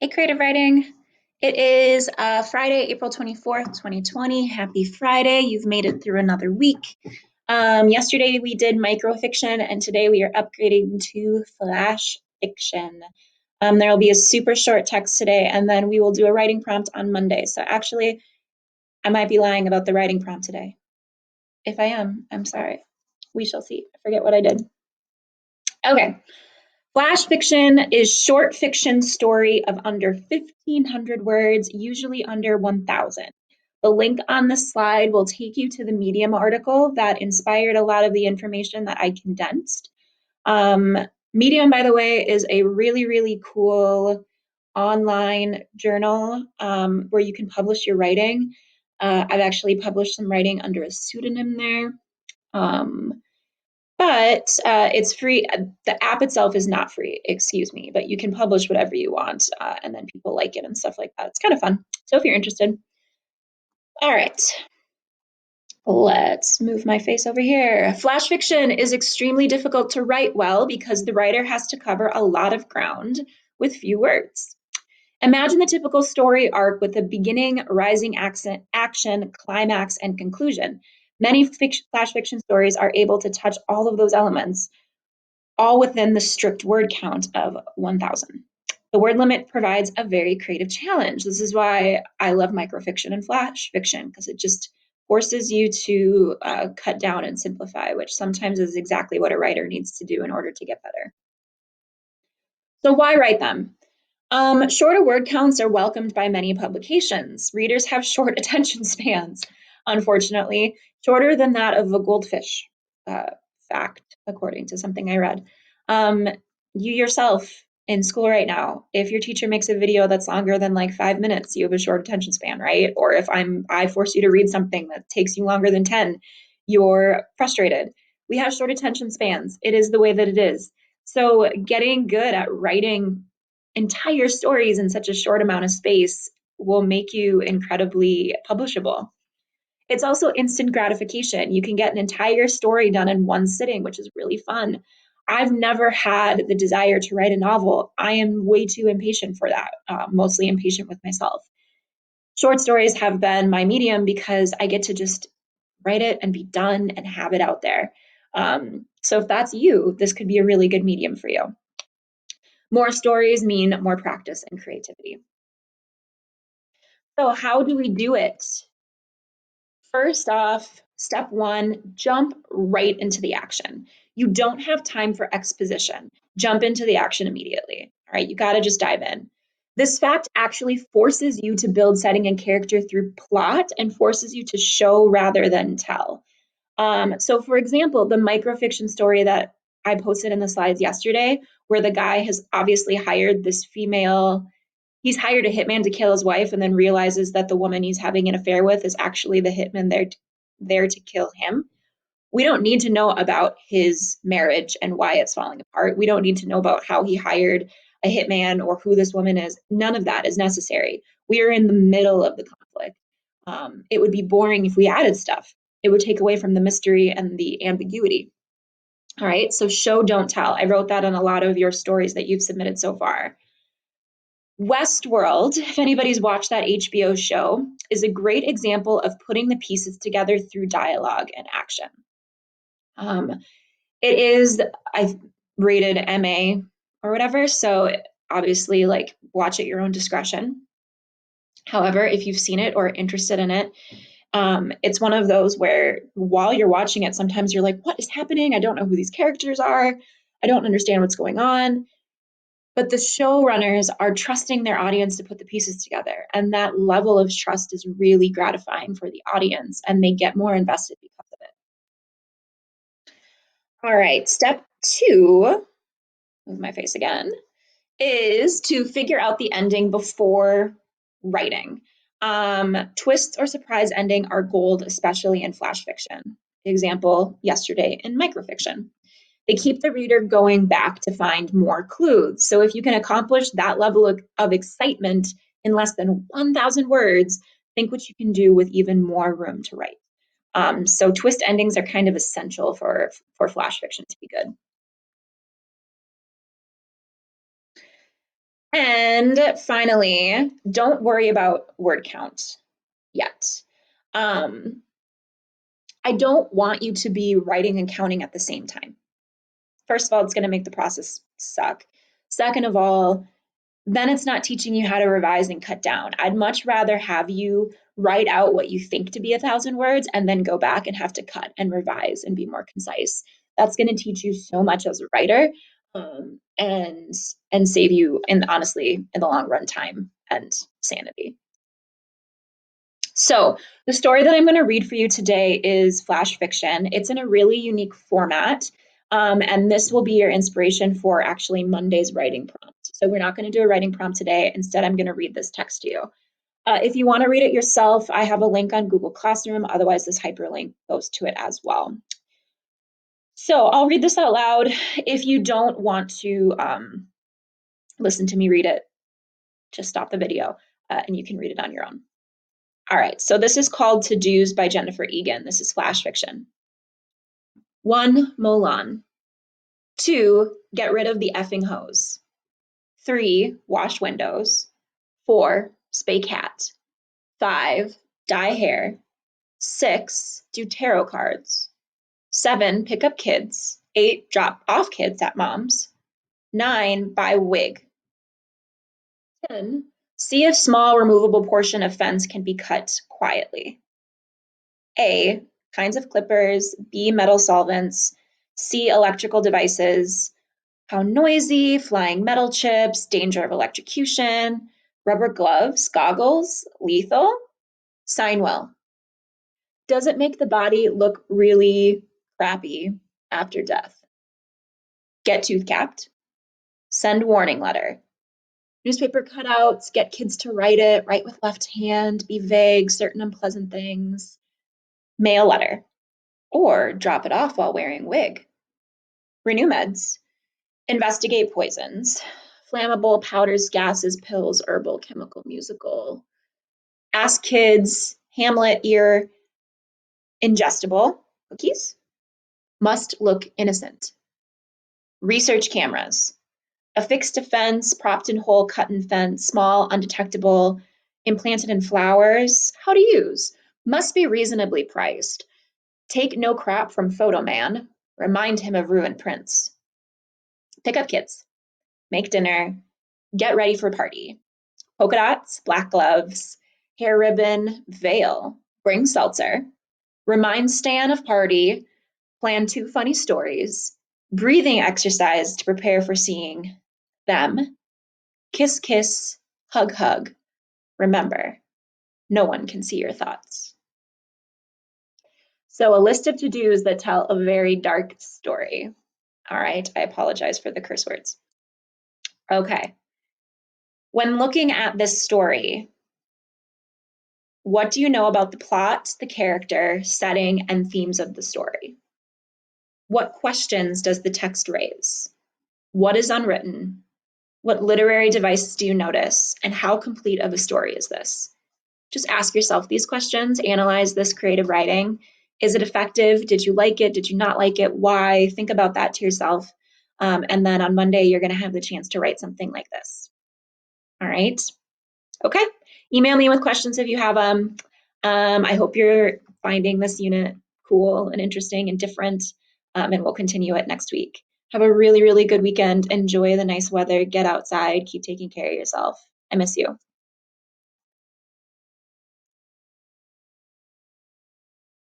Hey, Creative Writing. It is Friday, April 24th, 2020. Happy Friday. You've made it through another week. Yesterday we did microfiction, and today we are upgrading to flash fiction. There will be a super short text today, and then we will do a writing prompt on Monday. So actually, I might be lying about the writing prompt today. If I am, I'm sorry. We shall see. I forget what I did. Okay. Flash fiction is short fiction story of under 1,500 words, usually under 1,000. The link on the slide will take you to the Medium article that inspired a lot of the information that I condensed. Medium, by the way, is a really, really cool online journal where you can publish your writing. I've actually published some writing under a pseudonym there. But it's free. The app itself is not free, excuse me, but you can publish whatever you want, and then people like it and stuff like that. It's kind of fun. So if you're interested. All right, let's move my face over here. Flash fiction is extremely difficult to write well because the writer has to cover a lot of ground with few words. Imagine the typical story arc with a beginning, rising accent, action, climax, and conclusion. Many flash fiction stories are able to touch all of those elements, all within the strict word count of 1,000. The word limit provides a very creative challenge. This is why I love microfiction and flash fiction, because it just forces you to cut down and simplify, which sometimes is exactly what a writer needs to do in order to get better. So why write them? Shorter word counts are welcomed by many publications. Readers have short attention spans, unfortunately, shorter than that of a goldfish. Fact, according to something I read. You yourself in school right now, if your teacher makes a video that's longer than like 5 minutes, you have a short attention span, right? Or if I force you to read something that takes you longer than 10, you're frustrated. We have short attention spans. It is the way that it is. So getting good at writing entire stories in such a short amount of space will make you incredibly publishable. It's also instant gratification. You can get an entire story done in one sitting, which is really fun. I've never had the desire to write a novel. I am way too impatient for that, mostly impatient with myself. Short stories have been my medium because I get to just write it and be done and have it out there. So if that's you, this could be a really good medium for you. More stories mean more practice and creativity. So how do we do it? First off, step one, jump right into the action. You don't have time for exposition. Jump into the action immediately. All right, you got to just dive in. This fact actually forces you to build setting and character through plot and forces you to show rather than tell. So, for example, the microfiction story that I posted in the slides yesterday, where the guy has obviously hired this female, he's hired a hitman to kill his wife and then realizes that the woman he's having an affair with is actually the hitman there to kill him. We don't need to know about his marriage and why it's falling apart. We don't need to know about how he hired a hitman or who this woman is. None of that is necessary. We are in the middle of the conflict. It would be boring if we added stuff. It would take away from the mystery and the ambiguity. All right, so show, don't tell. I wrote that on a lot of your stories that you've submitted so far. Westworld, if anybody's watched that HBO show, is a great example of putting the pieces together through dialogue and action. It is, I rated MA or whatever, so obviously, like, watch at your own discretion. However, if you've seen it or interested in it, it's one of those where while you're watching it, sometimes you're like, what is happening? I don't know who these characters are. I don't understand what's going on. But the showrunners are trusting their audience to put the pieces together. And that level of trust is really gratifying for the audience, and they get more invested because of it. All right, step two, move my face again, is to figure out the ending before writing. Twists or surprise ending are gold, especially in flash fiction. Example, yesterday in microfiction. They keep the reader going back to find more clues. So if you can accomplish that level of excitement in less than 1,000 words, think what you can do with even more room to write. So twist endings are kind of essential for flash fiction to be good. And finally, don't worry about word count yet. I don't want you to be writing and counting at the same time. First of all, it's going to make the process suck. Second of all, then it's not teaching you how to revise and cut down. I'd much rather have you write out what you think to be 1,000 words and then go back and have to cut and revise and be more concise. That's going to teach you so much as a writer, and save you, and honestly, in the long run, time and sanity. So the story that I'm going to read for you today is flash fiction. It's in a really unique format, and this will be your inspiration for actually Monday's writing prompt. So we're not going to do a writing prompt today. Instead, I'm going to read this text to you. If you want to read it yourself, I have a link on Google Classroom. Otherwise, this hyperlink goes to it as well. So I'll read this out loud. If you don't want to listen to me read it, just stop the video and you can read it on your own. All right, so this is called To-Dos by Jennifer Egan. This is flash fiction. 1, mow lawn. 2, get rid of the effing hose. 3, wash windows. 4, spay cat. 5, dye hair. 6, do tarot cards. 7, pick up kids. 8, drop off kids at mom's. 9, buy wig. 10, see if small removable portion of fence can be cut quietly. A, kinds of clippers. B, metal solvents. C, electrical devices. How noisy, flying metal chips, danger of electrocution, rubber gloves, goggles, lethal. Sign well. Does it make the body look really crappy after death? Get tooth capped. Send warning letter. Newspaper cutouts, get kids to write it, write with left hand, be vague, certain unpleasant things. Mail letter. Or drop it off while wearing wig. Renew meds. Investigate poisons. Flammable, powders, gases, pills, herbal, chemical, musical. Ask kids, Hamlet, ear, ingestible, cookies. Must look innocent. Research cameras. Affixed to fence, propped in hole, cut in fence, small, undetectable, implanted in flowers. How to use. Must be reasonably priced. Take no crap from photo man. Remind him of ruined prints. Pick up kids. Make dinner. Get ready for party. Polka dots, black gloves, hair ribbon, veil. Bring seltzer. Remind Stan of party. Plan 2 funny stories. Breathing exercise to prepare for seeing them. Kiss, kiss, hug, hug. Remember, no one can see your thoughts. So a list of to-dos that tell a very dark story. All right, I apologize for the curse words. Okay. When looking at this story, what do you know about the plot, the character, setting, and themes of the story? What questions does the text raise? What is unwritten? What literary devices do you notice? And how complete of a story is this? Just ask yourself these questions, analyze this creative writing. Is it effective? Did you like it? Did you not like it? Why? Think about that to yourself. And then on Monday, you're going to have the chance to write something like this. All right. Okay. Email me with questions if you have them. I hope you're finding this unit cool and interesting and different, and we'll continue it next week. Have a really, really good weekend. Enjoy the nice weather. Get outside. Keep taking care of yourself. I miss you.